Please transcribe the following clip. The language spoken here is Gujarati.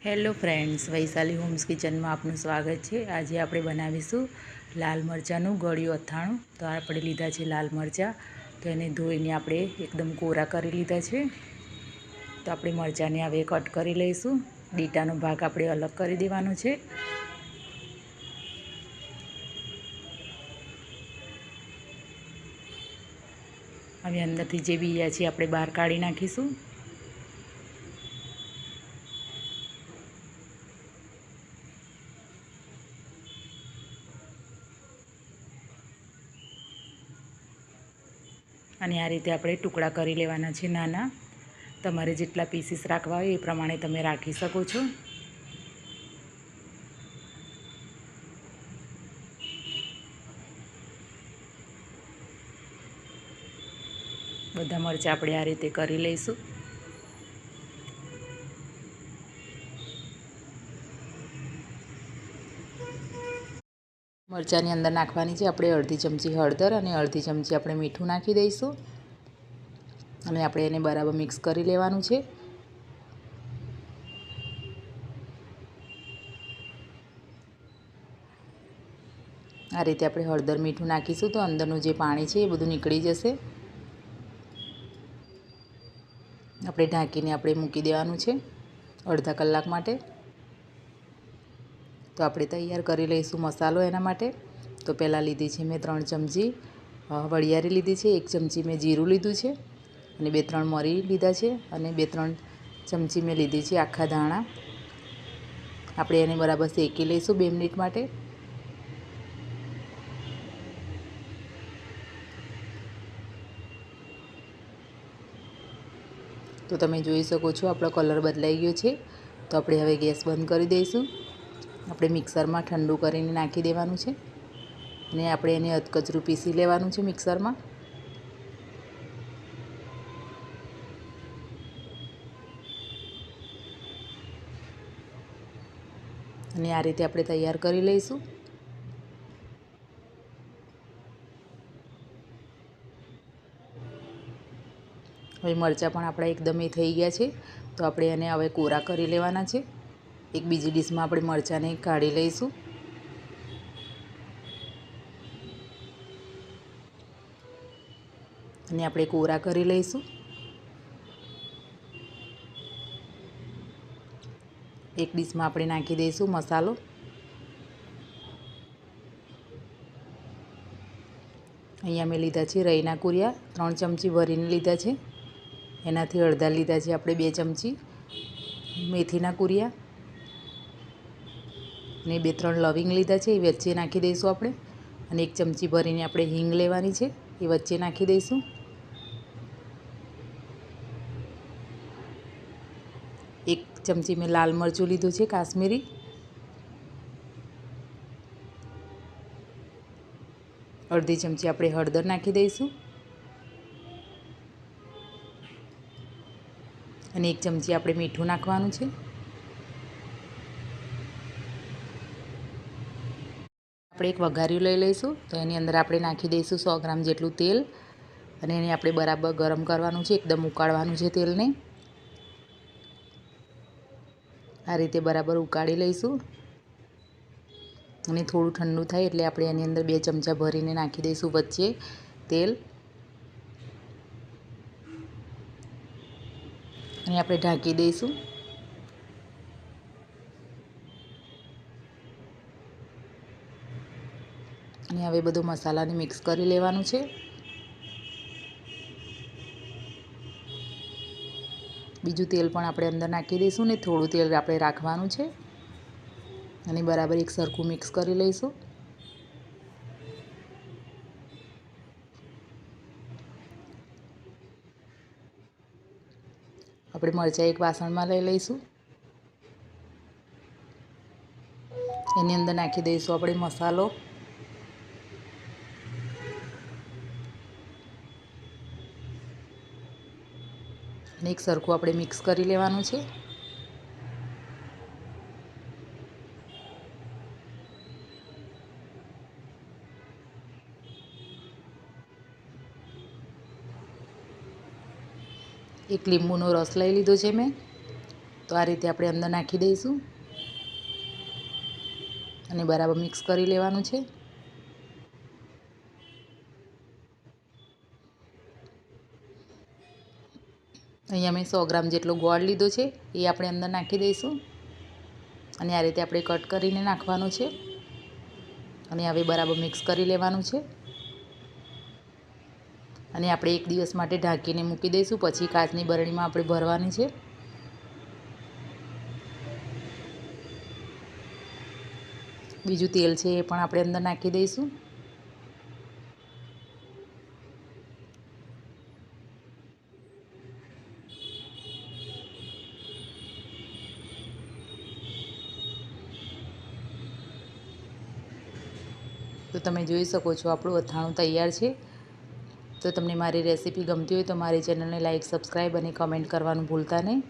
હેલો ફ્રેન્ડ્સ, વૈશાલી હોમ્સ કિચનમાં આપનું સ્વાગત છે। આજે આપણે બનાવીશું લાલ મરચાંનું ગળ્યું અથાણું। તો આપણે લીધા છે લાલ મરચાં, તો એને ધોઈને આપણે એકદમ કોરા કરી લીધા છે। તો આપણે મરચાંને હવે કટ કરી લઈશું। ડીટાનો ભાગ આપણે અલગ કરી દેવાનો છે। હવે અંદરથી જે બીયા છે આપણે બહાર કાઢી નાખીશું। અને આ રીતે આપણે ટુકડા કરી લેવાના છે નાના। તમારે જેટલા પીસીસ રાખવા હોય એ પ્રમાણે તમે રાખી શકો છો। બધા મરચાં આપણે આ રીતે કરી લઈશું। મરચાંની અંદર નાખવાની છે આપણે અડધી ચમચી હળદર અને અડધી ચમચી આપણે મીઠું નાખી દઈશું અને આપણે એને બરાબર મિક્સ કરી લેવાનું છે। આ રીતે આપણે હળદર મીઠું નાખીશું તો અંદરનું જે પાણી છે એ બધું નીકળી જશે। આપણે ઢાંકીને આપણે મૂકી દેવાનું છે અડધા કલાક માટે। તો આપણે તૈયાર કરી લઈશું મસાલો એના માટે। તો પહેલાં લીધી છે મેં 3 ચમચી વરિયાળી લીધી છે, 1 ચમચી મેં જીરું લીધું છે અને 2-3 મરી લીધા છે અને 2-3 ચમચી મેં લીધી છે આખા ધાણા। આપણે એને બરાબર શેકી લઈશું 2 મિનિટ માટે। તો તમે જોઈ શકો છો આપણો કલર બદલાઈ ગયો છે। તો આપણે હવે ગેસ બંધ કરી દઈશું। આપણે મિક્સરમાં ઠંડુ કરીને નાખી દેવાનું છે અને આપણે એને અધકચરું પીસી લેવાનું છે મિક્સરમાં। અને આ રીતે આપણે તૈયાર કરી લઈશું। હવે મરચાં પણ આપણા એકદમ એ થઈ ગયા છે। તો આપણે એને હવે કોરા કરી લેવાના છે। એક બીજી ડીશમાં આપણે મરચાંને કાઢી લઈશું અને આપણે કોરા કરી લઈશું। એક ડીશમાં આપણે નાખી દઈશું મસાલો। અહીંયા મેં લીધા છે રાઈના કુરિયા, 3 ચમચી ભરીને લીધા છે। એનાથી અડધા લીધા છે આપણે 2 ચમચી મેથીના કુરિયા અને 2-3 લવિંગ લીધા છે, એ વચ્ચે નાખી દઈશું આપણે। અને 1 ચમચી ભરીને આપણે હિંગ લેવાની છે, એ વચ્ચે નાખી દઈશું। 1 ચમચી મેં લાલ મરચું લીધું છે કાશ્મીરી। અડધી ચમચી આપણે હળદર નાખી દઈશું અને 1 ચમચી આપણે મીઠું નાખવાનું છે। આપણે એક વઘાર્યું લઈ લઈશું। તો એની અંદર આપણે નાખી દઈશું 100 ગ્રામ જેટલું તેલ અને એને આપણે બરાબર ગરમ કરવાનું છે, એકદમ ઉકાળવાનું છે તેલને। આ રીતે બરાબર ઉકાળી લઈશું અને થોડું ઠંડુ થાય એટલે આપણે એની અંદર 2 ચમચા ભરીને નાખી દઈશું વચ્ચે તેલ અને આપણે ઢાંકી દઈશું। અને હવે બધું મસાલાને મિક્સ કરી લેવાનું છે। બીજું તેલ પણ આપણે અંદર નાખી દઈશું ને થોડું તેલ આપણે રાખવાનું છે અને બરાબર એક સરખું મિક્સ કરી લઈશું। આપણે મરચાં એક વાસણમાં લઈ લઈશું। એની અંદર નાખી દઈશું આપણે મસાલો અને એક સરખું આપણે મિક્સ કરી લેવાનું છે। એક લીંબુનો રસ લઈ લીધો છે મેં તો આ રીતે આપણે અંદર નાખી દઈશું અને બરાબર મિક્સ કરી લેવાનું છે। અહીંયા મેં 100 ગ્રામ જેટલો ગોળ લીધો છે, એ આપણે અંદર નાખી દઈશું અને આ રીતે આપણે કટ કરીને નાખવાનું છે અને હવે બરાબર મિક્સ કરી લેવાનું છે અને આપણે 1 દિવસ માટે ઢાંકીને મૂકી દઈશું। પછી કાચની બરણીમાં આપણે ભરવાની છે। બીજું તેલ છે એ પણ આપણે અંદર નાખી દઈશું તો તમે જોઈ શકો છો આપણું અથાણું તૈયાર છે। તો તમને મારી રેસીપી ગમતી હોય તો મારી ચેનલને લાઈક, સબસ્ક્રાઈબ અને કમેન્ટ કરવાનું ભૂલતા નહીં।